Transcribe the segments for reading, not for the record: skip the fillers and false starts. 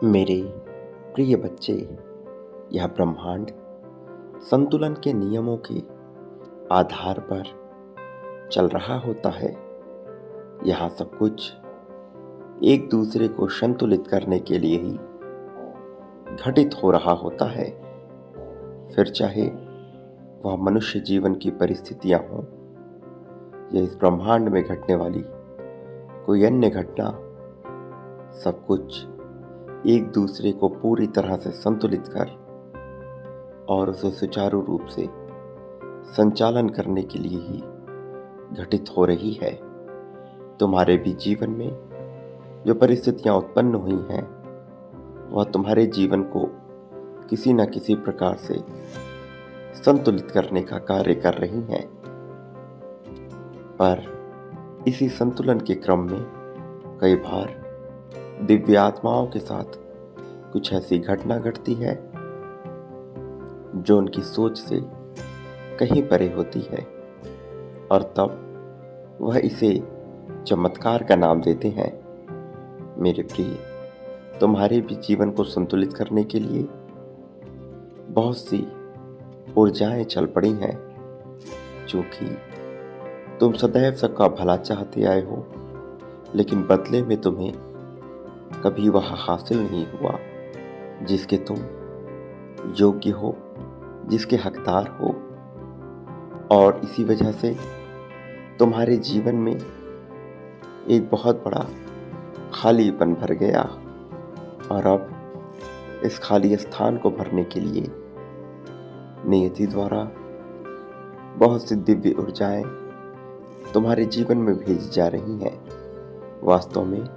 मेरे प्रिय बच्चे, यह ब्रह्मांड संतुलन के नियमों के आधार पर चल रहा होता है। यहाँ सब कुछ एक दूसरे को संतुलित करने के लिए ही घटित हो रहा होता है। फिर चाहे वह मनुष्य जीवन की परिस्थितियां हों या इस ब्रह्मांड में घटने वाली कोई अन्य घटना, सब कुछ एक दूसरे को पूरी तरह से संतुलित कर और उसे सुचारू रूप से संचालन करने के लिए ही घटित हो रही है। तुम्हारे भी जीवन में जो परिस्थितियां उत्पन्न हुई हैं, वह तुम्हारे जीवन को किसी न किसी प्रकार से संतुलित करने का कार्य कर रही हैं। पर इसी संतुलन के क्रम में कई बार दिव्य आत्माओं के साथ कुछ ऐसी घटना घटती है जो उनकी सोच से कहीं परे होती है, और तब वह इसे चमत्कार का नाम देते हैं। मेरे प्रिय, तुम्हारे भी जीवन को संतुलित करने के लिए बहुत सी ऊर्जाएं चल पड़ी हैं। चूंकि तुम सदैव सबका भला चाहते आए हो, लेकिन बदले में तुम्हें कभी वह हासिल नहीं हुआ जिसके तुम योग्य हो, जिसके हकदार हो। और इसी वजह से तुम्हारे जीवन में एक बहुत बड़ा खालीपन भर गया, और अब इस खाली स्थान को भरने के लिए नियति द्वारा बहुत सी दिव्य ऊर्जाएं तुम्हारे जीवन में भेजी जा रही हैं। वास्तव में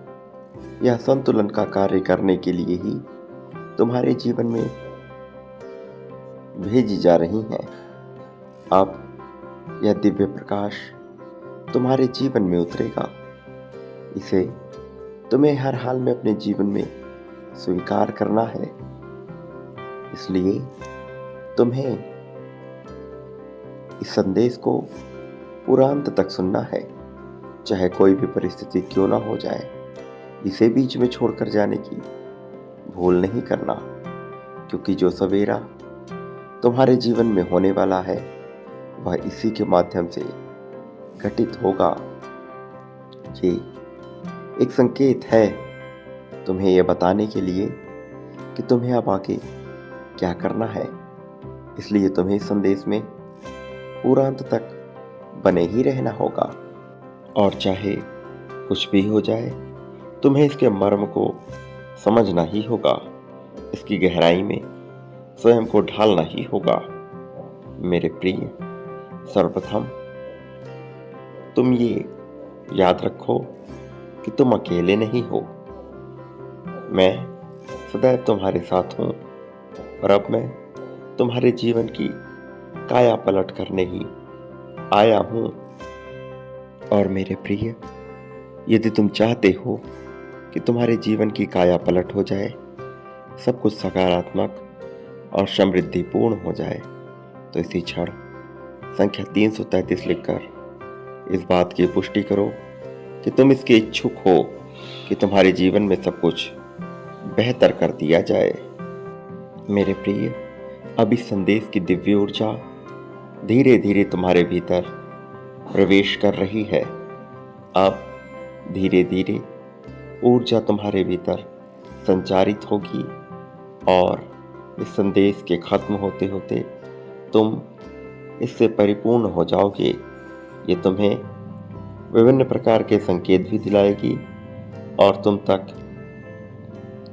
यह संतुलन का कार्य करने के लिए ही तुम्हारे जीवन में भेजी जा रही हैं। अब यह दिव्य प्रकाश तुम्हारे जीवन में उतरेगा। इसे तुम्हें हर हाल में अपने जीवन में स्वीकार करना है। इसलिए तुम्हें इस संदेश को पूरा अंत तक सुनना है, चाहे कोई भी परिस्थिति क्यों ना हो जाए। इसे बीच में छोड़कर जाने की भूल नहीं करना, क्योंकि जो सवेरा तुम्हारे जीवन में होने वाला है वह इसी के माध्यम से घटित होगा। ये एक संकेत है तुम्हें यह बताने के लिए कि तुम्हें अब आगे क्या करना है। इसलिए तुम्हें इस संदेश में पूरा अंत तक बने ही रहना होगा, और चाहे कुछ भी हो जाए, तुम्हें इसके मर्म को समझना ही होगा। इसकी गहराई में स्वयं को ढालना ही होगा। मेरे प्रिय, सर्वप्रथम तुम ये याद रखो कि तुम अकेले नहीं हो। मैं सदैव तुम्हारे साथ हूँ, और अब मैं तुम्हारे जीवन की काया पलट करने ही आया हूँ। और मेरे प्रिय, यदि तुम चाहते हो कि तुम्हारे जीवन की काया पलट हो जाए, सब कुछ सकारात्मक और समृद्धिपूर्ण हो जाए, तो इसी क्षण संख्या 333 लिखकर इस बात की पुष्टि करो कि तुम इसके इच्छुक हो कि तुम्हारे जीवन में सब कुछ बेहतर कर दिया जाए। मेरे प्रिय, अब इस संदेश की दिव्य ऊर्जा धीरे धीरे तुम्हारे भीतर प्रवेश कर रही है। अब धीरे धीरे ऊर्जा तुम्हारे भीतर संचारित होगी, और इस संदेश के खत्म होते होते तुम इससे परिपूर्ण हो जाओगे। ये तुम्हें विभिन्न प्रकार के संकेत भी दिलाएगी और तुम तक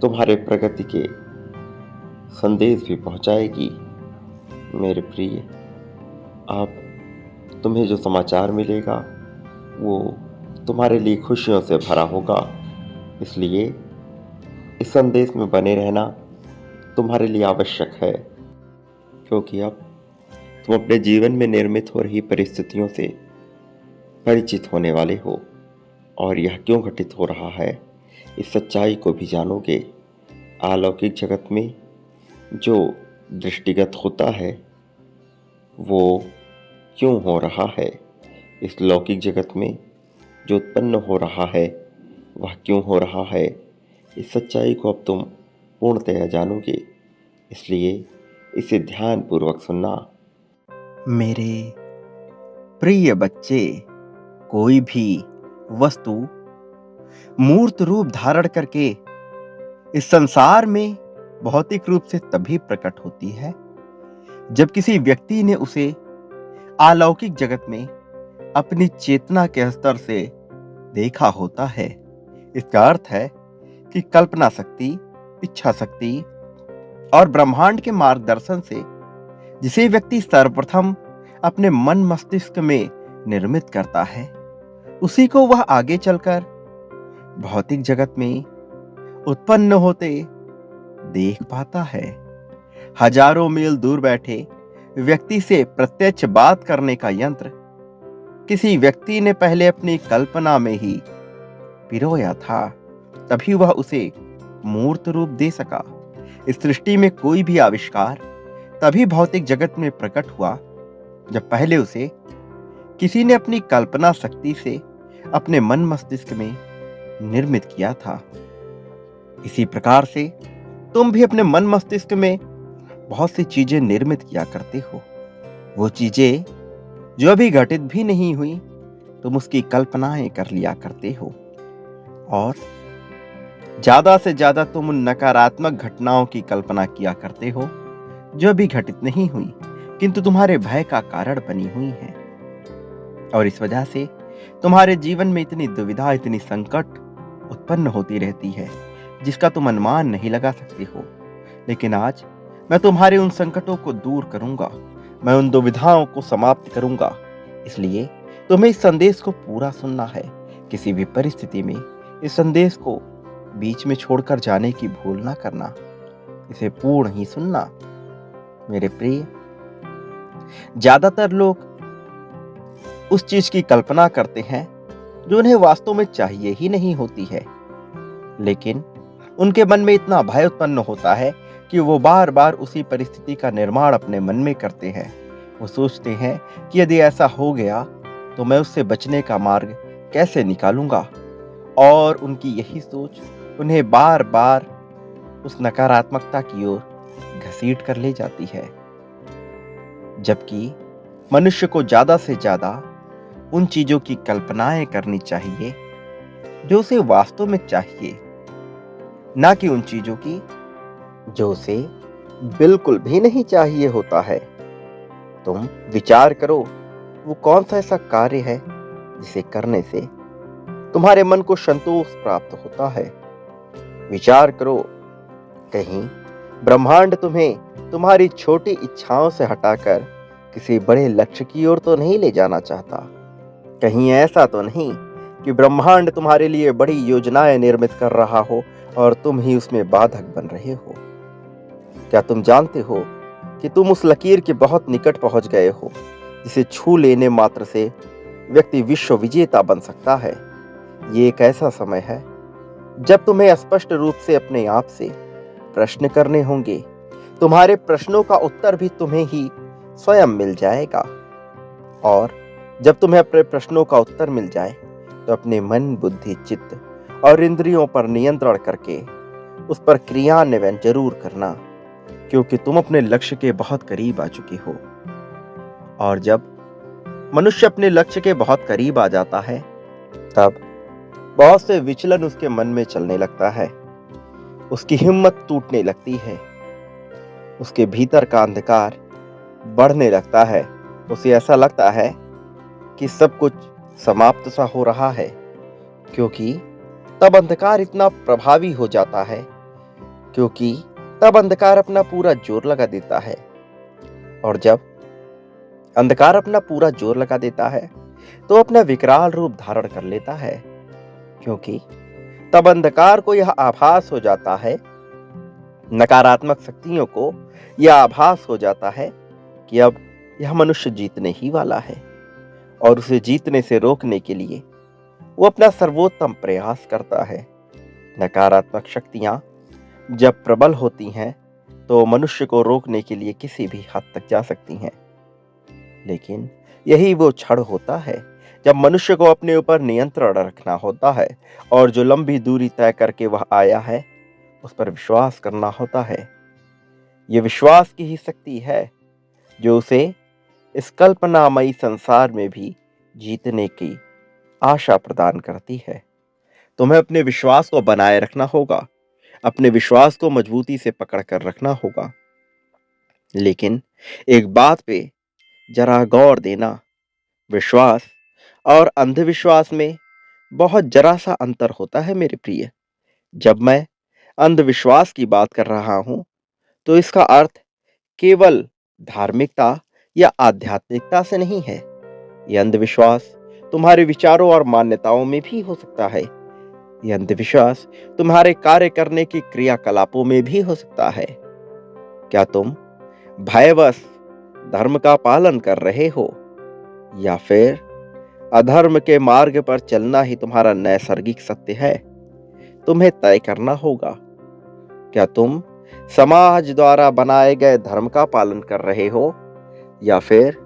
तुम्हारे प्रगति के संदेश भी पहुंचाएगी। मेरे प्रिय, अब तुम्हें जो समाचार मिलेगा वो तुम्हारे लिए खुशियों से भरा होगा। इसलिए इस संदेश में बने रहना तुम्हारे लिए आवश्यक है, क्योंकि अब तुम अपने जीवन में निर्मित हो रही परिस्थितियों से परिचित होने वाले हो, और यह क्यों घटित हो रहा है इस सच्चाई को भी जानोगे। अलौकिक जगत में जो दृष्टिगत होता है वो क्यों हो रहा है, इस लौकिक जगत में जो उत्पन्न हो रहा है वह क्यों हो रहा है, इस सच्चाई को अब तुम पूर्णतया जानोगे, इसलिए इसे ध्यानपूर्वक सुनना। मेरे प्रिय बच्चे, कोई भी वस्तु मूर्त रूप धारण करके इस संसार में भौतिक रूप से तभी प्रकट होती है जब किसी व्यक्ति ने उसे अलौकिक जगत में अपनी चेतना के स्तर से देखा होता है। इसका अर्थ है कि कल्पना शक्ति, इच्छा शक्ति और ब्रह्मांड के मार्गदर्शन से जिसे व्यक्ति सर्वप्रथम अपने मन मस्तिष्क में निर्मित करता है, उसी को वह आगे चलकर भौतिक जगत में उत्पन्न होते देख पाता है। हजारों मील दूर बैठे व्यक्ति से प्रत्यक्ष बात करने का यंत्र किसी व्यक्ति ने पहले अपनी कल्पना में ही पिरोया था, तभी वह उसे मूर्त रूप दे सका। इस सृष्टि में कोई भी आविष्कार तभी भौतिक जगत में प्रकट हुआ जब पहले उसे किसी ने अपनी कल्पना शक्ति से अपने मन मस्तिष्क में निर्मित किया था। इसी प्रकार से तुम भी अपने मन मस्तिष्क में बहुत सी चीजें निर्मित किया करते हो। वो चीजें जो अभी घटित भी नहीं हुई, तुम उसकी कल्पनाएं कर लिया करते हो और ज्यादा से ज्यादा तुम उन नकारात्मक घटनाओं की कल्पना किया करते हो जो अभी घटित नहीं हुई किंतु तुम्हारे भय का कारण बनी हुई है। और इस वजह से तुम्हारे जीवन में इतनी दुविधा, इतनी संकट उत्पन्न होती रहती है जिसका तुम अनुमान नहीं लगा सकते हो। लेकिन आज मैं तुम्हारे उन संकटों को दूर करूंगा, मैं उन दुविधाओं को समाप्त करूंगा। इसलिए तुम्हें इस संदेश को पूरा सुनना है। किसी भी परिस्थिति में इस संदेश को बीच में छोड़कर जाने की भूल ना करना, इसे पूर्ण ही सुनना। मेरे प्रिय, ज्यादातर लोग उस चीज की कल्पना करते हैं जो उन्हें वास्तव में चाहिए ही नहीं होती है, लेकिन उनके मन में इतना भय उत्पन्न होता है कि वो बार बार उसी परिस्थिति का निर्माण अपने मन में करते हैं। वो सोचते हैं कि यदि ऐसा हो गया तो मैं उससे बचने का मार्ग कैसे निकालूंगा, और उनकी यही सोच उन्हें बार बार उस नकारात्मकता की ओर घसीट कर ले जाती है। जबकि मनुष्य को ज्यादा से ज्यादा उन चीजों की कल्पनाएं करनी चाहिए जो उसे वास्तव में चाहिए, ना कि उन चीजों की जो उसे बिल्कुल भी नहीं चाहिए होता है। तुम विचार करो, वो कौन सा ऐसा कार्य है जिसे करने से तुम्हारे मन को संतोष प्राप्त होता है। विचार करो, कहीं ब्रह्मांड तुम्हें तुम्हारी छोटी इच्छाओं से हटाकर किसी बड़े लक्ष्य की ओर तो नहीं ले जाना चाहता। कहीं ऐसा तो नहीं कि ब्रह्मांड तुम्हारे लिए बड़ी योजनाएं निर्मित कर रहा हो और तुम ही उसमें बाधक बन रहे हो। क्या तुम जानते हो कि तुम उस लकीर के बहुत निकट पहुंच गए हो जिसे छू लेने मात्र से व्यक्ति विश्व विजेता बन सकता है। ये एक ऐसा समय है जब तुम्हें स्पष्ट रूप से अपने आप से प्रश्न करने होंगे। तुम्हारे प्रश्नों का उत्तर भी तुम्हें ही स्वयं मिल जाएगा, और जब तुम्हें अपने प्रश्नों का उत्तर मिल जाए तो अपने मन, बुद्धि, चित्त और इंद्रियों पर नियंत्रण करके उस पर क्रियान्वयन जरूर करना, क्योंकि तुम अपने लक्ष्य के बहुत करीब आ चुके हो। और जब मनुष्य अपने लक्ष्य के बहुत करीब आ जाता है तब बहुत से विचलन उसके मन में चलने लगता है, उसकी हिम्मत टूटने लगती है, उसके भीतर का अंधकार बढ़ने लगता है। उसे ऐसा लगता है कि सब कुछ समाप्त सा हो रहा है, क्योंकि तब अंधकार इतना प्रभावी हो जाता है, क्योंकि तब अंधकार अपना पूरा जोर लगा देता है। और जब अंधकार अपना पूरा जोर लगा देता है तो अपना विकराल रूप धारण कर लेता है, क्योंकि तब अंधकार को यह आभास हो जाता है, नकारात्मक शक्तियों को यह आभास हो जाता है कि अब यह मनुष्य जीतने ही वाला है, और उसे जीतने से रोकने के लिए वो अपना सर्वोत्तम प्रयास करता है। नकारात्मक शक्तियां जब प्रबल होती हैं तो मनुष्य को रोकने के लिए किसी भी हद तक जा सकती हैं, लेकिन यही वो क्षण होता है जब मनुष्य को अपने ऊपर नियंत्रण रखना होता है, और जो लंबी दूरी तय करके वह आया है उस पर विश्वास करना होता है। ये विश्वास की ही शक्ति है जो उसे इस कल्पनामयी संसार में भी जीतने की आशा प्रदान करती है। तुम्हें अपने विश्वास को बनाए रखना होगा, अपने विश्वास को मजबूती से पकड़ कर रखना होगा। लेकिन एक बात पे जरा गौर देना, विश्वास और अंधविश्वास में बहुत जरा सा अंतर होता है मेरे प्रिय। जब मैं अंधविश्वास की बात कर रहा हूं तो इसका अर्थ केवल धार्मिकता या आध्यात्मिकता से नहीं है। यह अंधविश्वास तुम्हारे विचारों और मान्यताओं में भी हो सकता है। यह अंधविश्वास तुम्हारे कार्य करने की क्रियाकलापों में भी हो सकता है। क्या तुम भयवश धर्म का पालन कर रहे हो या फिर अधर्म के मार्ग पर चलना ही तुम्हारा नैसर्गिक सत्य है? तुम्हें तय करना होगा। क्या तुम समाज द्वारा बनाए गए धर्म का पालन कर रहे हो या फिर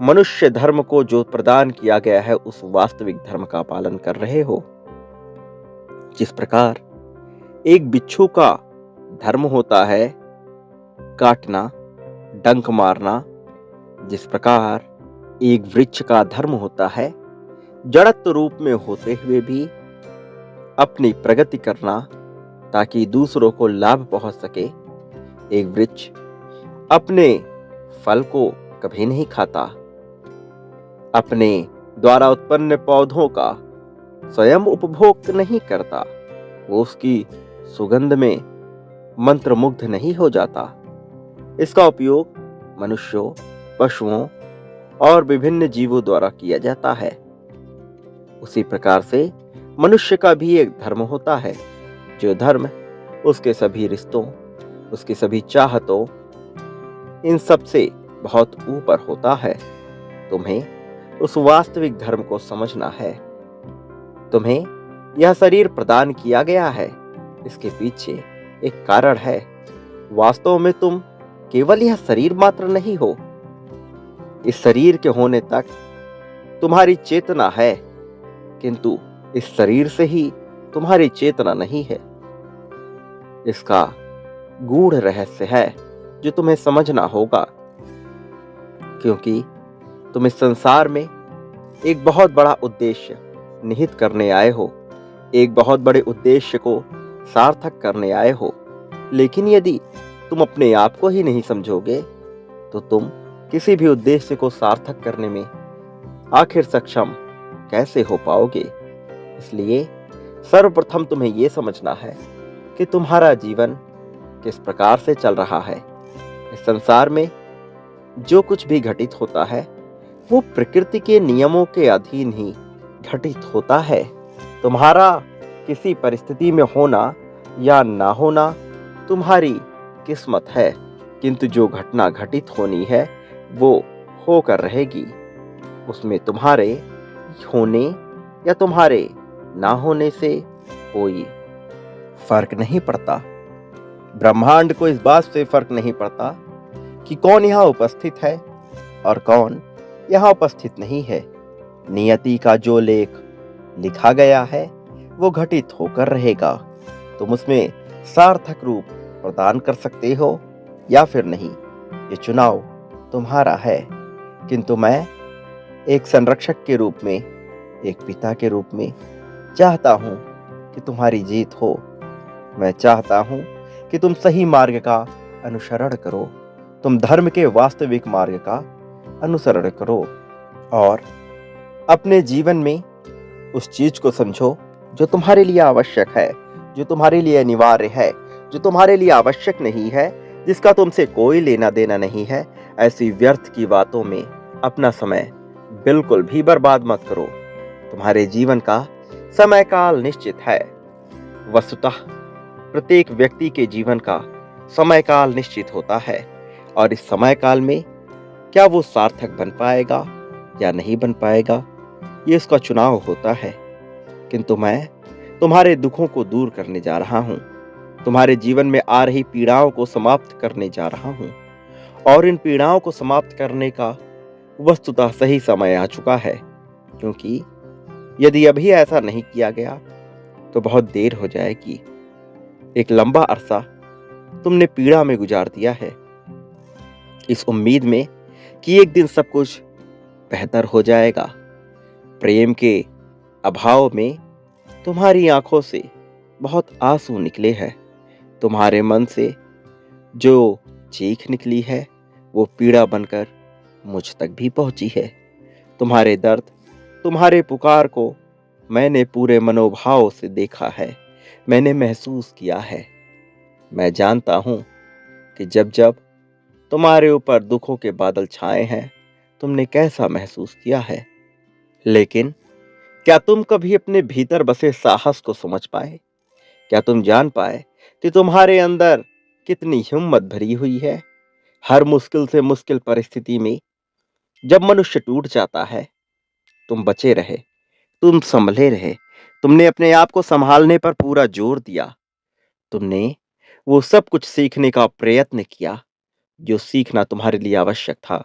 मनुष्य धर्म को जो प्रदान किया गया है उस वास्तविक धर्म का पालन कर रहे हो? जिस प्रकार एक बिच्छू का धर्म होता है काटना, डंक मारना, जिस प्रकार एक वृक्ष का धर्म होता है जड़त्व रूप में होते हुए भी अपनी प्रगति करना ताकि दूसरों को लाभ पहुंच सके, एक वृक्ष अपने फल को कभी नहीं खाता, अपने द्वारा उत्पन्न पौधों का स्वयं उपभोग नहीं करता, वो उसकी सुगंध में मंत्रमुग्ध नहीं हो जाता। इसका उपयोग मनुष्यों, पशुओं और विभिन्न जीवों द्वारा किया जाता है। उसी प्रकार से मनुष्य का भी एक धर्म होता है, जो धर्म उसके सभी रिश्तों, उसकी सभी चाहतों, इन सब से बहुत ऊपर होता है। तुम्हें उस वास्तविक धर्म को समझना है। तुम्हें यह शरीर प्रदान किया गया है, इसके पीछे एक कारण है। वास्तव में तुम केवल यह शरीर मात्र नहीं हो। इस शरीर के होने तक तुम्हारी चेतना है, किंतु इस शरीर से ही तुम्हारी चेतना नहीं है। इसका गूढ़ रहस्य है जो तुम्हें समझना होगा, क्योंकि तुम इस संसार में एक बहुत बड़ा उद्देश्य निहित करने आए हो, एक बहुत बड़े उद्देश्य को सार्थक करने आए हो। लेकिन यदि तुम अपने आप को ही नहीं समझोगे तो तुम किसी भी उद्देश्य को सार्थक करने में आखिर सक्षम कैसे हो पाओगे? इसलिए सर्वप्रथम तुम्हें यह समझना है कि तुम्हारा जीवन किस प्रकार से चल रहा है। इस संसार में जो कुछ भी घटित होता है वो प्रकृति के नियमों के अधीन ही घटित होता है। तुम्हारा किसी परिस्थिति में होना या ना होना तुम्हारी किस्मत है, किंतु जो घटना घटित होनी है वो होकर रहेगी। उसमें तुम्हारे होने या तुम्हारे ना होने से कोई फर्क नहीं पड़ता। ब्रह्मांड को इस बात से फर्क नहीं पड़ता कि कौन यहाँ उपस्थित है और कौन यहाँ उपस्थित नहीं है। नियति का जो लेख लिखा गया है वो घटित होकर रहेगा। तुम उसमें सार्थक रूप प्रदान कर सकते हो या फिर नहीं, ये चुनाव तुम्हारा है। किंतु मैं एक संरक्षक के रूप में, एक पिता के रूप में चाहता हूं कि तुम्हारी जीत हो। मैं चाहता हूं कि तुम सही मार्ग का अनुसरण करो, तुम धर्म के वास्तविक मार्ग का अनुसरण करो और अपने जीवन में उस चीज को समझो जो तुम्हारे लिए आवश्यक है, जो तुम्हारे लिए अनिवार्य है, जो तुम्हारे लिए आवश्यक नहीं है, जिसका तुमसे कोई लेना देना नहीं है। ऐसी व्यर्थ की बातों में अपना समय बिल्कुल भी बर्बाद मत करो। तुम्हारे जीवन का समय काल निश्चित है। वस्तुतः प्रत्येक व्यक्ति के जीवन का समय काल निश्चित होता है और इस समय काल में क्या वो सार्थक बन पाएगा या नहीं बन पाएगा, ये उसका चुनाव होता है। किंतु मैं तुम्हारे दुखों को दूर करने जा रहा हूं, तुम्हारे जीवन में आ रही पीड़ाओं को समाप्त करने जा रहा हूं और इन पीड़ाओं को समाप्त करने का वस्तुतः सही समय आ चुका है, क्योंकि यदि अभी ऐसा नहीं किया गया तो बहुत देर हो जाएगी। एक लंबा अरसा तुमने पीड़ा में गुजार दिया है, इस उम्मीद में कि एक दिन सब कुछ बेहतर हो जाएगा। प्रेम के अभाव में तुम्हारी आंखों से बहुत आंसू निकले हैं। तुम्हारे मन से जो चीख निकली है वो पीड़ा बनकर मुझ तक भी पहुंची है। तुम्हारे दर्द, तुम्हारे पुकार को मैंने पूरे मनोभाव से देखा है, मैंने महसूस किया है। मैं जानता हूं कि जब जब तुम्हारे ऊपर दुखों के बादल छाए हैं, तुमने कैसा महसूस किया है। लेकिन क्या तुम कभी अपने भीतर बसे साहस को समझ पाए? क्या तुम जान पाए कि तुम्हारे अंदर कितनी हिम्मत भरी हुई है? हर मुश्किल से मुश्किल परिस्थिति में जब मनुष्य टूट जाता है, तुम बचे रहे, तुम संभले रहे, तुमने अपने आप को संभालने पर पूरा जोर दिया। तुमने वो सब कुछ सीखने का प्रयत्न किया जो सीखना तुम्हारे लिए आवश्यक था।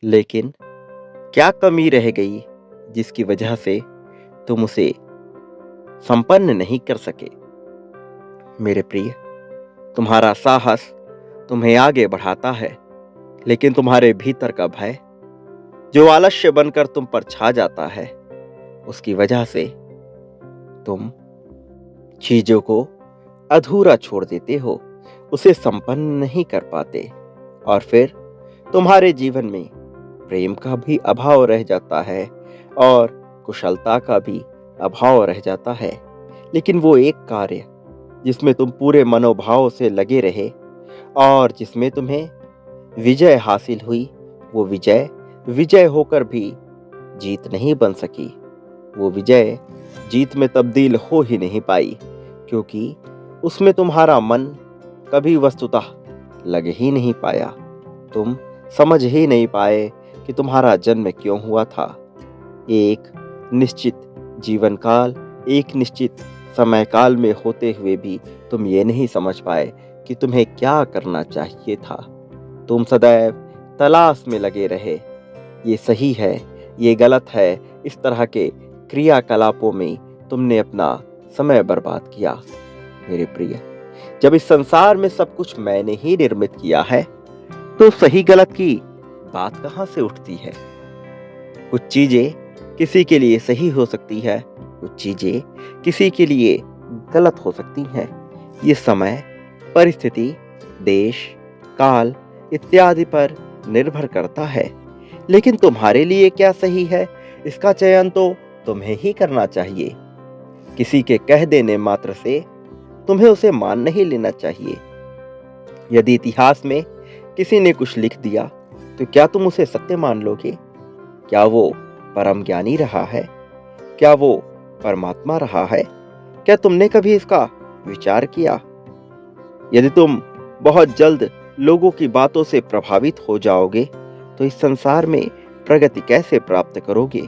लेकिन क्या कमी रह गई जिसकी वजह से तुम उसे संपन्न नहीं कर सके? मेरे प्रिय, तुम्हारा साहस तुम्हें आगे बढ़ाता है, लेकिन तुम्हारे भीतर का भय जो आलस्य बनकर तुम पर छा जाता है, उसकी वजह से तुम चीजों को अधूरा छोड़ देते हो, उसे संपन्न नहीं कर पाते, और फिर तुम्हारे जीवन में प्रेम का भी अभाव रह जाता है और कुशलता का भी अभाव रह जाता है। लेकिन वो एक कार्य जिसमें तुम पूरे मनोभाव से लगे रहे और जिसमें तुम्हें विजय हासिल हुई, वो विजय होकर भी जीत नहीं बन सकी। वो विजय जीत में तब्दील हो ही नहीं पाई, क्योंकि उसमें तुम्हारा मन कभी वस्तुतः लग ही नहीं पाया। तुम समझ ही नहीं पाए कि तुम्हारा जन्म क्यों हुआ था। एक निश्चित जीवन काल, एक निश्चित समय काल में होते हुए भी तुम ये नहीं समझ पाए कि तुम्हें क्या करना चाहिए था। तुम सदैव तलाश में लगे रहे, ये सही है, ये गलत है, इस तरह के क्रियाकलापों में तुमने अपना समय बर्बाद किया। मेरे प्रिय, जब इस संसार में सब कुछ मैंने ही निर्मित किया है, तो सही गलत की बात कहां से उठती है? कुछ चीजें किसी के लिए सही हो सकती है, कुछ चीजें किसी के लिए गलत हो सकती हैं। ये समय, परिस्थिति, देश, काल इत्यादि पर निर्भर करता है। लेकिन तुम्हारे लिए क्या सही है, इसका चयन तो तुम्हें ही करना चाहिए। किसी के कह देने मात्र से तुम्हें उसे मान नहीं लेना चाहिए। यदि इतिहास में किसी ने कुछ लिख दिया, तो क्या तुम उसे सत्य मान लोगे? क्या वो परम ज्ञानी रहा है? क्या वो परमात्मा रहा है? क्या तुमने कभी इसका विचार किया? यदि तुम बहुत जल्द लोगों की बातों से प्रभावित हो जाओगे, तो इस संसार में प्रगति कैसे प्राप्त करोगे?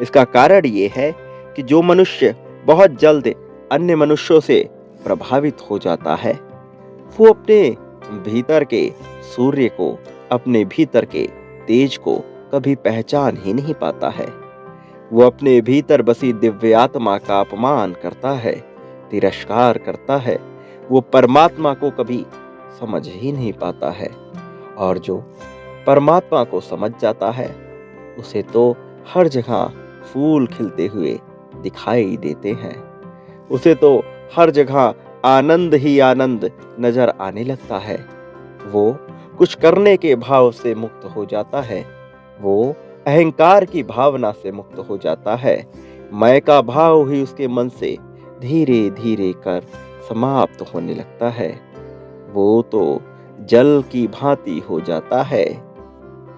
इसका कारण ये है कि जो मनुष्य बहुत जल्द अन्य मनुष्यों से प्रभावित हो जाता है, वो अपने भीतर के सूर्य को, अपने भीतर के तेज को कभी पहचान ही नहीं पाता है। वो अपने भीतर बसी दिव्य आत्मा का अपमान करता है, तिरस्कार करता है। वो परमात्मा को कभी समझ ही नहीं पाता है। और जो परमात्मा को समझ जाता है, उसे तो हर जगह फूल खिलते हुए दिखाई देते हैं। उसे तो हर जगह आनंद ही आनंद नजर आने लगता है। वो कुछ करने के भाव से मुक्त हो जाता है। वो अहंकार की भावना से मुक्त हो जाता है। मैं का भाव ही उसके मन से धीरे धीरे कर समाप्त होने लगता है। वो तो जल की भांति हो जाता है,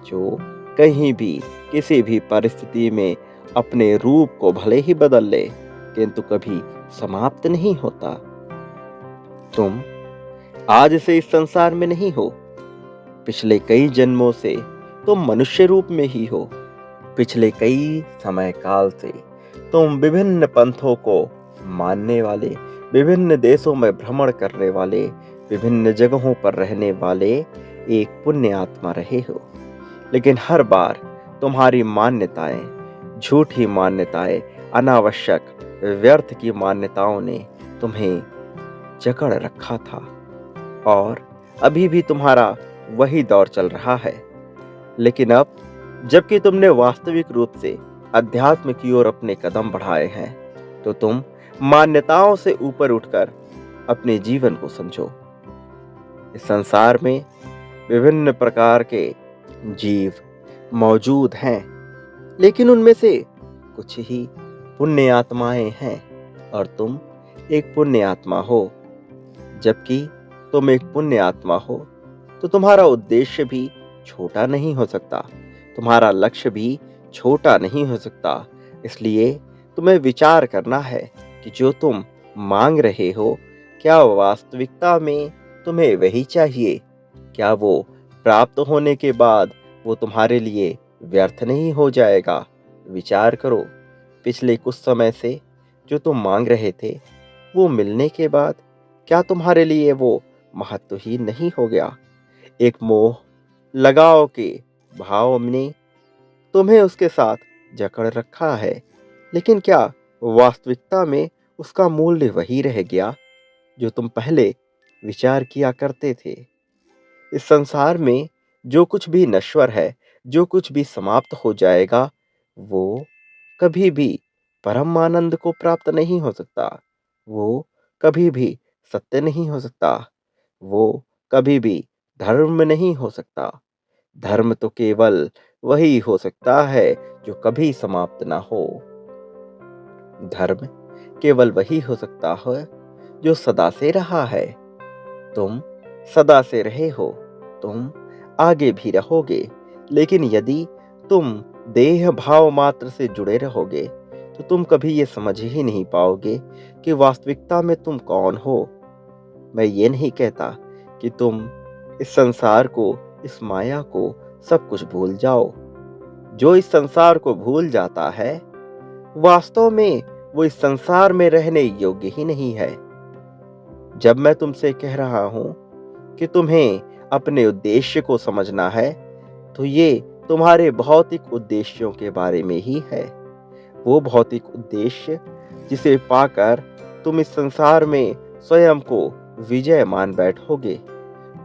जो कहीं भी किसी भी परिस्थिति में अपने रूप को भले ही बदल ले, किंतु कभी समाप्त नहीं होता। तुम आज से इस संसार में नहीं हो, पिछले कई जन्मों से तुम मनुष्य रूप में ही हो। पिछले कई समय काल से तुम विभिन्न पंथों को मानने वाले, विभिन्न देशों में भ्रमण करने वाले, विभिन्न जगहों पर रहने वाले एक पुण्य आत्मा रहे हो। लेकिन हर बार तुम्हारी मान्यताएं, झूठी मान्यताएं, अनावश्यक व्यर्थ की मान्यताओं ने तुम्हें जकड़ रखा था और अभी भी तुम्हारा वही दौर चल रहा है। लेकिन अब जबकि तुमने वास्तविक रूप से अध्यात्म की ओर अपने कदम बढ़ाए हैं, तो तुम मान्यताओं से ऊपर उठकर अपने जीवन को समझो। इस संसार में विभिन्न प्रकार के जीव मौजूद हैं, लेकिन उनमें से कुछ ही पुण्य आत्माएं हैं और तुम एक पुण्य आत्मा हो। जबकि तुम एक पुण्य आत्मा हो तो तुम्हारा उद्देश्य भी छोटा नहीं हो सकता, तुम्हारा लक्ष्य भी छोटा नहीं हो सकता। इसलिए तुम्हें विचार करना है कि जो तुम मांग रहे हो, क्या वास्तविकता में तुम्हें वही चाहिए? क्या वो प्राप्त होने के बाद वो तुम्हारे लिए व्यर्थ नहीं हो जाएगा? विचार करो, पिछले कुछ समय से जो तुम मांग रहे थे, वो मिलने के बाद क्या तुम्हारे लिए वो महत्वहीन नहीं हो गया? एक मोह लगाव के भाव ने तुम्हें उसके साथ जकड़ रखा है, लेकिन क्या वास्तविकता में उसका मूल्य वही रह गया जो तुम पहले विचार किया करते थे? इस संसार में जो कुछ भी नश्वर है, जो कुछ भी समाप्त हो जाएगा, वो कभी भी परम आनंद को प्राप्त नहीं हो सकता। वो कभी भी सत्य नहीं हो सकता। वो कभी भी धर्म नहीं हो सकता। धर्म तो केवल वही हो सकता है जो कभी समाप्त ना हो। धर्म केवल वही हो सकता है जो सदा से रहा है। तुम सदा से रहे हो, तुम आगे भी रहोगे। लेकिन यदि तुम देह भाव मात्र से जुड़े रहोगे, तो तुम कभी ये समझ ही नहीं पाओगे कि वास्तविकता में तुम कौन हो। मैं ये नहीं कहता कि तुम इस संसार को, इस माया को सब कुछ भूल जाओ। जो इस संसार को भूल जाता है, वास्तव में वो इस संसार में रहने योग्य ही नहीं है। जब मैं तुमसे कह रहा हूं कि तुम्हें अपने उद्देश्य को समझना है, तो ये तुम्हारे भौतिक उद्देश्यों के बारे में ही है। वो भौतिक उद्देश्य जिसे पाकर तुम इस संसार में स्वयं को विजय मान बैठोगे,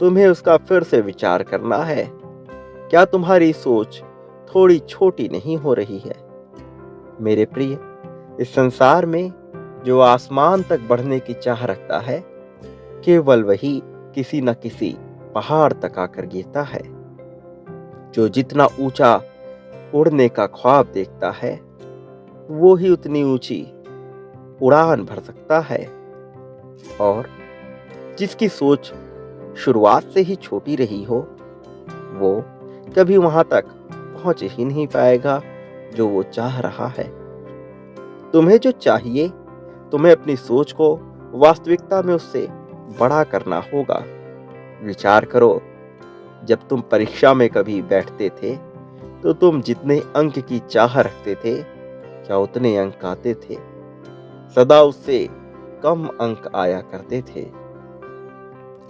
तुम्हें उसका फिर से विचार करना है। क्या तुम्हारी सोच थोड़ी छोटी नहीं हो रही है? मेरे प्रिय, इस संसार में जो आसमान तक बढ़ने की चाह रखता है, केवल वही किसी न किसी पहाड़ तक आकर गिरता है। जो जितना ऊंचा उड़ने का ख्वाब देखता है, वो ही उतनी ऊंची उड़ान भर सकता है। और जिसकी सोच शुरुआत से ही छोटी रही हो, वो कभी वहां तक पहुंच ही नहीं पाएगा जो वो चाह रहा है। तुम्हें जो चाहिए, तुम्हें अपनी सोच को वास्तविकता में उससे बड़ा करना होगा। विचार करो, जब तुम परीक्षा में कभी बैठते थे, तो तुम जितने अंक की चाह रखते थे, क्या उतने अंक आते थे? सदा उससे कम अंक आया करते थे।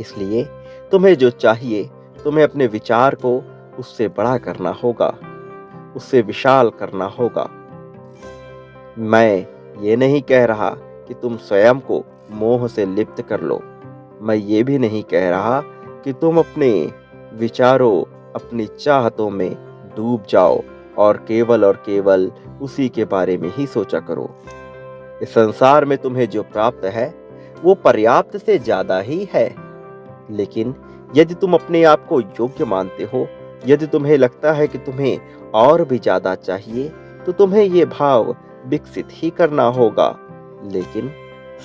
इसलिए तुम्हें जो चाहिए, तुम्हें अपने विचार को उससे बड़ा करना होगा, उससे विशाल करना होगा। मैं ये नहीं कह रहा कि तुम स्वयं को मोह से लिप्त कर लो। मैं ये भी नहीं कह रहा कि तुम अपने विचारों, अपनी चाहतों में डूब जाओ और केवल उसी के बारे में ही सोचा करो। इस संसार में तुम्हें जो प्राप्त है, वो पर्याप्त से ज्यादा ही है। लेकिन यदि तुम अपने आप को योग्य मानते हो, यदि तुम्हें लगता है कि तुम्हें और भी ज्यादा चाहिए, तो तुम्हें ये भाव विकसित ही करना होगा। लेकिन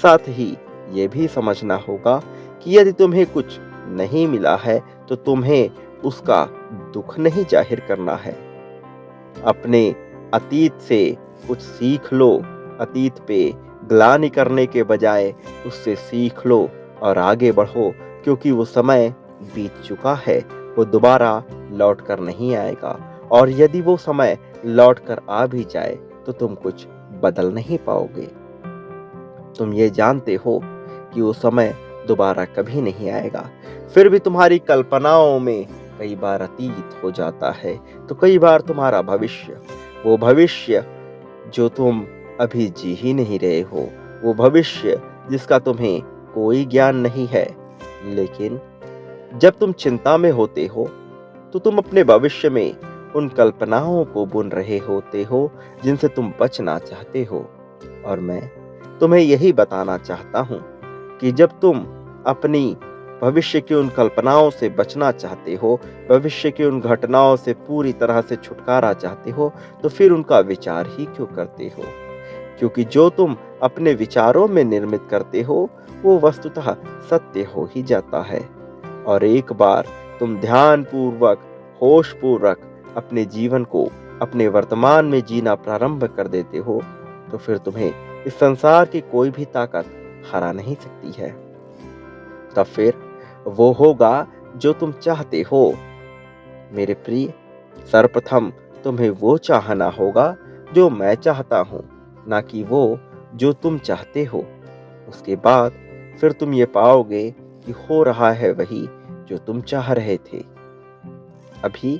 साथ ही ये भी समझना होगा कि यदि तुम्हें कुछ नहीं मिला है, तो तुम्हें उसका दुख नहीं जाहिर करना है। अपने अतीत से कुछ सीख लो। अतीत पे ग्लानि करने के बजाय उससे सीख लो और आगे बढ़ो, क्योंकि वो समय बीत चुका है, वो दोबारा लौट कर नहीं आएगा। और यदि वो समय लौट कर आ भी जाए, तो तुम कुछ बदल नहीं पाओगे। तुम ये जानते हो कि वो समय दोबारा कभी नहीं आएगा। फिर भी तुम्हारी कल्पनाओं में कई बार अतीत हो जाता है, तो कई बार तुम्हारा भविष्य, वो भविष्य जो तुम अभी जी ही नहीं रहे हो, वो भविष्य जिसका तुम्हें कोई ज्ञान नहीं है, लेकिन जब तुम चिंता में होते हो तो तुम अपने भविष्य में उन कल्पनाओं को बुन रहे होते हो जिनसे तुम बचना चाहते हो। और मैं तुम्हें यही बताना चाहता हूं कि जब तुम अपनी भविष्य की उन कल्पनाओं से बचना चाहते हो, भविष्य की उन घटनाओं से पूरी तरह से छुटकारा चाहते हो, तो फिर उनका विचार ही क्यों करते हो? क्योंकि जो तुम अपने विचारों में निर्मित करते हो वो वस्तुतः सत्य हो ही जाता है। और एक बार तुम ध्यान पूर्वक, होश पूर्वक अपने जीवन को अपने वर्तमान में जीना प्रारंभ कर देते हो, तो फिर तुम्हें इस संसार की कोई भी ताकत हरा नहीं सकती है। तब फिर वो होगा जो तुम चाहते हो। मेरे प्रिय, सर्वप्रथम तुम्हें वो चाहना होगा जो मैं चाहता हूँ, ना कि वो जो तुम चाहते हो। उसके बाद फिर तुम ये पाओगे कि हो रहा है वही जो तुम चाह रहे थे। अभी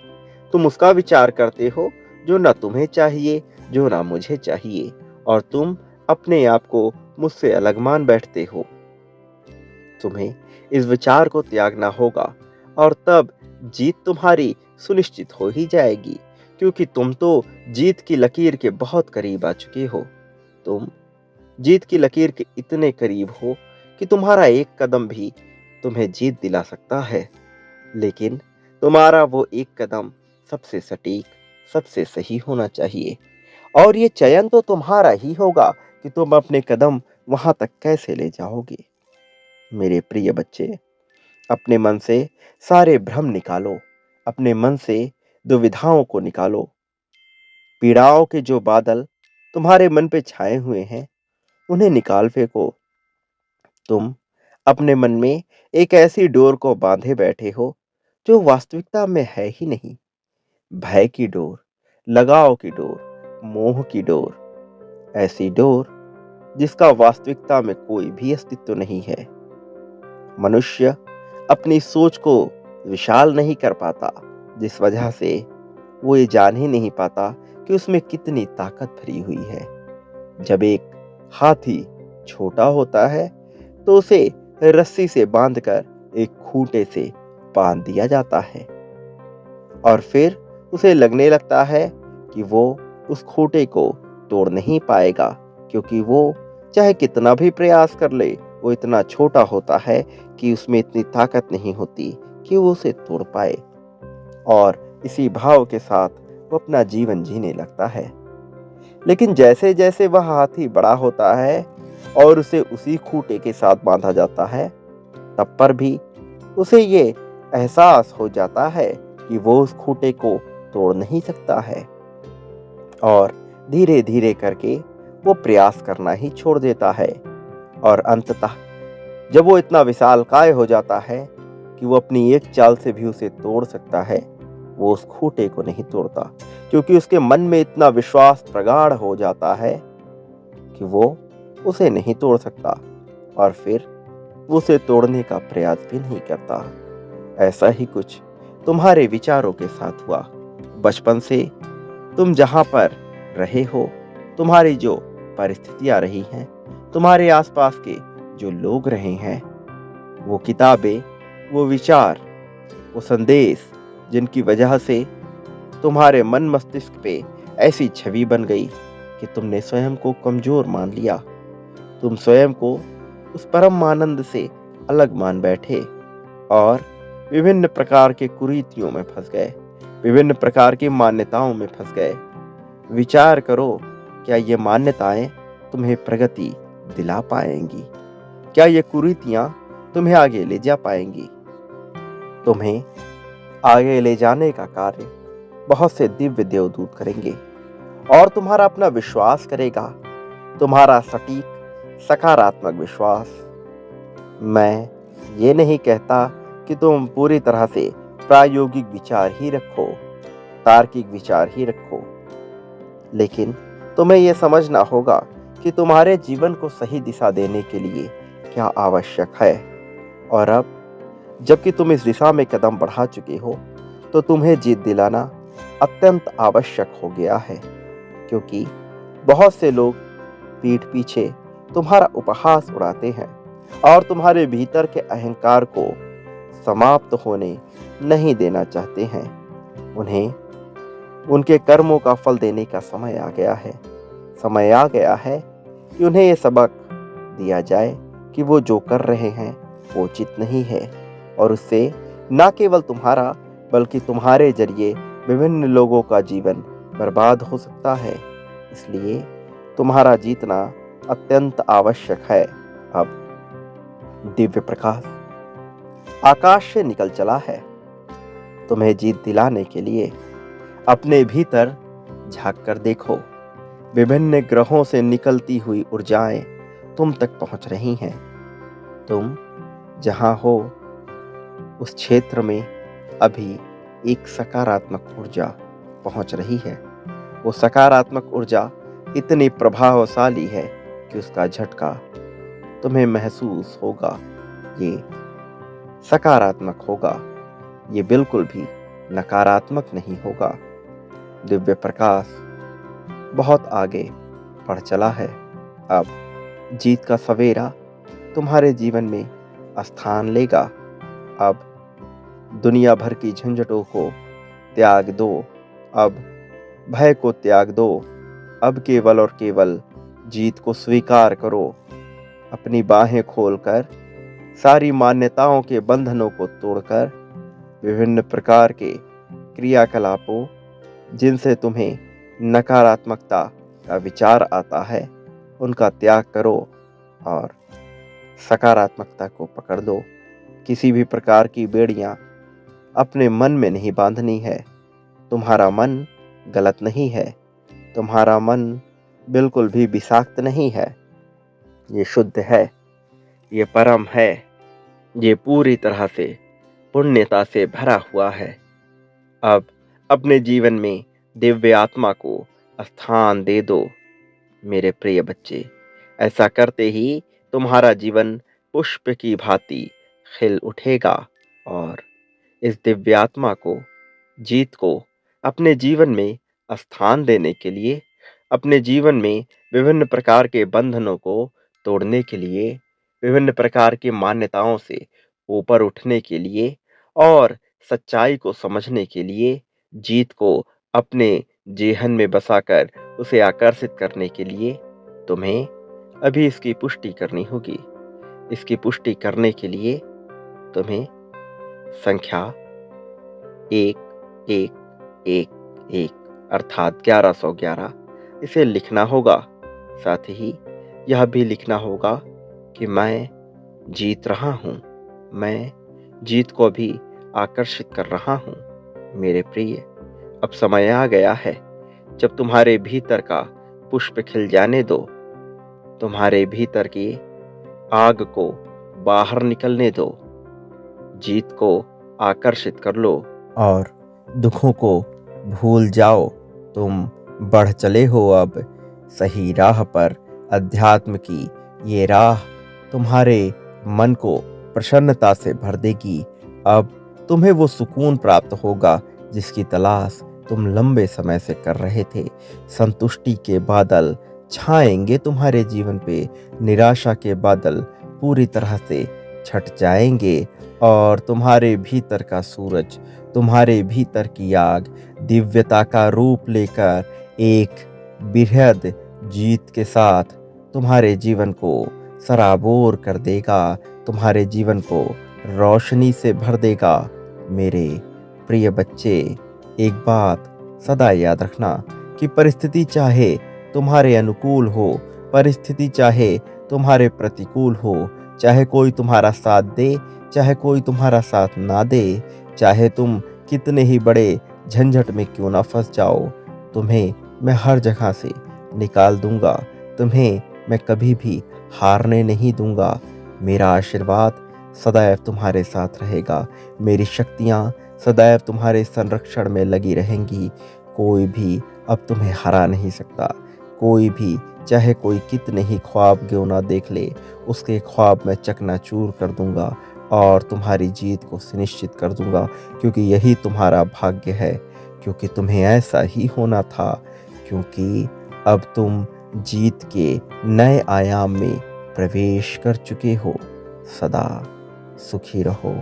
तुम उसका विचार करते हो जो ना तुम्हें चाहिए, जो ना मुझे चाहिए, और तुम अपने आप को मुझसे अलग मान बैठते हो। तुम्हें इस विचार को त्यागना होगा और तब जीत तुम्हारी सुनिश्चित हो ही जाएगी, क्योंकि तुम तो जीत की लकीर के बहुत करीब आ चुके हो। तुम जीत की लकीर के इतने करीब हो कि तुम्हारा एक कदम भी तुम्हें जीत दिला सकता है, लेकिन तुम्हारा वो एक कदम सबसे सटीक, सबसे सही होना चाहिए। और ये चयन तो तुम्हारा ही होगा कि तुम अपने कदम वहां तक कैसे ले जाओगे। मेरे प्रिय बच्चे, अपने मन से सारे भ्रम निकालो, अपने मन से दुविधाओं को निकालो। पीड़ाओं के जो बादल तुम्हारे मन पे छाए हुए हैं उन्हें निकाल फेंको। तुम अपने मन में एक ऐसी डोर को बांधे बैठे हो जो वास्तविकता में है ही नहीं। भय की डोर, लगाव की डोर, मोह की डोर, ऐसी डोर जिसका वास्तविकता में कोई भी अस्तित्व नहीं है। मनुष्य अपनी सोच को विशाल नहीं कर पाता, जिस वजह से वो ये जान ही नहीं पाता कि उसमें कितनी ताकत भरी हुई है। जब एक हाथी छोटा होता है तो उसे रस्सी से बांधकर एक खूंटे से बांध दिया जाता है, और फिर उसे लगने लगता है कि वो उस खूंटे को तोड़ नहीं पाएगा, क्योंकि वो चाहे कितना भी प्रयास कर ले, वो इतना छोटा होता है कि उसमें इतनी ताकत नहीं होती कि वो उसे तोड़ पाए। और इसी भाव के साथ वो अपना जीवन जीने लगता है। लेकिन जैसे जैसे वह हाथी बड़ा होता है और उसे उसी खूंटे के साथ बांधा जाता है, तब पर भी उसे ये एहसास हो जाता है कि वो उस खूंटे को तोड़ नहीं सकता है, और धीरे धीरे करके वो प्रयास करना ही छोड़ देता है। और अंततः जब वो इतना विशालकाय हो जाता है कि वो अपनी एक चाल से भी उसे तोड़ सकता है, वो उस खूंटे को नहीं तोड़ता, क्योंकि उसके मन में इतना विश्वास प्रगाढ़ हो जाता है कि वो उसे नहीं तोड़ सकता, और फिर वो उसे तोड़ने का प्रयास भी नहीं करता। ऐसा ही कुछ तुम्हारे विचारों के साथ हुआ। बचपन से तुम जहां पर रहे हो, तुम्हारी जो परिस्थितियां रही हैं, तुम्हारे आसपास के जो लोग रहे हैं, वो किताबें, वो विचार, वो संदेश, जिनकी वजह से तुम्हारे मन मस्तिष्क पे ऐसी छवि बन गई कि तुमने स्वयं को कमजोर मान लिया। तुम स्वयं को उस परम आनंद से अलग मान बैठे और विभिन्न प्रकार के कुरीतियों में फंस गए, विभिन्न प्रकार की मान्यताओं में फंस गए। विचार करो, क्या ये मान्यताएं तुम्हें प्रगति दिला पाएंगी? क्या ये कुरीतियां तुम्हें आगे ले जा पाएंगी? तुम्हें आगे ले जाने का कार्य बहुत से दिव्य देवदूत करेंगे, और तुम्हारा अपना विश्वास करेगा, तुम्हारा सटीक सकारात्मक विश्वास। मैं ये नहीं कहता कि तुम पूरी तरह से प्रायोगिक विचार ही रखो, तार्किक विचार ही रखो, लेकिन तुम्हें यह समझना होगा कि तुम्हारे जीवन को सही दिशा देने के लिए क्या आवश्यक है। और अब जबकि तुम इस दिशा में कदम बढ़ा चुके हो, तो तुम्हें जीत दिलाना अत्यंत आवश्यक हो गया है, क्योंकि बहुत से लोग पीठ पीछे तुम्हारा उपहास उड़ाते हैं, और तुम्हारे भीतर के अहंकार को समाप्त होने नहीं देना चाहते हैं। उन्हें उनके कर्मों का फल देने का समय आ गया है। समय आ गया है कि उन्हें ये सबक दिया जाए कि वो जो कर रहे हैं वो उचित नहीं है, और उससे न केवल तुम्हारा बल्कि तुम्हारे जरिए विभिन्न लोगों का जीवन बर्बाद हो सकता है। इसलिए तुम्हारा जीतना अत्यंत आवश्यक है। अब दिव्य प्रकाश आकाश से निकल चला है। तुम्हें जीत दिलाने के लिए अपने भीतर झांक कर देखो। विभिन्न ग्रहों से निकलती हुई ऊर्जाएं तुम तक पहुंच रही हैं। तुम जहां हो उस क्षेत्र में अभी एक सकारात्मक ऊर्जा पहुंच रही है। वो सकारात्मक ऊर्जा इतनी प्रभावशाली है कि उसका झटका तुम्हें महसूस होगा। ये सकारात्मक होगा, ये बिल्कुल भी नकारात्मक नहीं होगा। दिव्य प्रकाश बहुत आगे बढ़ चला है। अब जीत का सवेरा तुम्हारे जीवन में स्थान लेगा। अब दुनिया भर की झंझटों को त्याग दो। अब भय को त्याग दो। अब केवल और केवल जीत को स्वीकार करो। अपनी बाहें खोलकर सारी मान्यताओं के बंधनों को तोड़कर विभिन्न प्रकार के क्रियाकलापों जिनसे तुम्हें नकारात्मकता का विचार आता है उनका त्याग करो और सकारात्मकता को पकड़ लो। किसी भी प्रकार की बेड़ियां अपने मन में नहीं बांधनी है। तुम्हारा मन गलत नहीं है। तुम्हारा मन बिल्कुल भी विषाक्त नहीं है। ये शुद्ध है, ये परम है, ये पूरी तरह से पुण्यता से भरा हुआ है। अब अपने जीवन में दिव्य आत्मा को स्थान दे दो मेरे प्रिय बच्चे। ऐसा करते ही तुम्हारा जीवन पुष्प की भांति खिल उठेगा और इस दिव्य आत्मा को, जीत को अपने जीवन में स्थान देने के लिए, अपने जीवन में विभिन्न प्रकार के बंधनों को तोड़ने के लिए, विभिन्न प्रकार की मान्यताओं से ऊपर उठने के लिए और सच्चाई को समझने के लिए, जीत को अपने जेहन में बसाकर उसे आकर्षित करने के लिए तुम्हें अभी इसकी पुष्टि करनी होगी। इसकी पुष्टि करने के लिए तुम्हें संख्या 1111 अर्थात 1111 इसे लिखना होगा। साथ ही यह भी लिखना होगा कि मैं जीत रहा हूँ, मैं जीत को भी आकर्षित कर रहा हूँ। मेरे प्रिय, अब समय आ गया है जब तुम्हारे भीतर का पुष्प खिल जाने दो। तुम्हारे भीतर की आग को बाहर निकलने दो। जीत को आकर्षित कर लो और दुखों को भूल जाओ। तुम बढ़ चले हो अब सही राह पर। अध्यात्म की ये राह तुम्हारे मन को प्रसन्नता से भर देगी। अब तुम्हें वो सुकून प्राप्त होगा जिसकी तलाश तुम लंबे समय से कर रहे थे। संतुष्टि के बादल छाएंगे तुम्हारे जीवन पे। निराशा के बादल पूरी तरह से छट जाएंगे और तुम्हारे भीतर का सूरज, तुम्हारे भीतर की आग दिव्यता का रूप लेकर एक बेहद जीत के साथ तुम्हारे जीवन को सराबोर कर देगा, तुम्हारे जीवन को रोशनी से भर देगा। मेरे प्रिय बच्चे, एक बात सदा याद रखना कि परिस्थिति चाहे तुम्हारे अनुकूल हो, परिस्थिति चाहे तुम्हारे प्रतिकूल हो, चाहे कोई तुम्हारा साथ दे, चाहे कोई तुम्हारा साथ ना दे, चाहे तुम कितने ही बड़े झंझट में क्यों ना फंस जाओ, तुम्हें मैं हर जगह से निकाल दूंगा। तुम्हें मैं कभी भी हारने नहीं दूंगा। मेरा आशीर्वाद सदैव तुम्हारे साथ रहेगा। मेरी शक्तियाँ सदैव तुम्हारे संरक्षण में लगी रहेंगी। कोई भी अब तुम्हें हरा नहीं सकता। कोई भी, चाहे कोई कितने ही ख्वाब क्यों ना देख ले, उसके ख्वाब मैं चकनाचूर कर दूंगा और तुम्हारी जीत को सुनिश्चित कर दूंगा, क्योंकि यही तुम्हारा भाग्य है, क्योंकि तुम्हें ऐसा ही होना था, क्योंकि अब तुम जीत के नए आयाम में प्रवेश कर चुके हो। सदा सुखी रहो,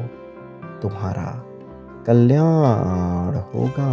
तुम्हारा कल्याण होगा।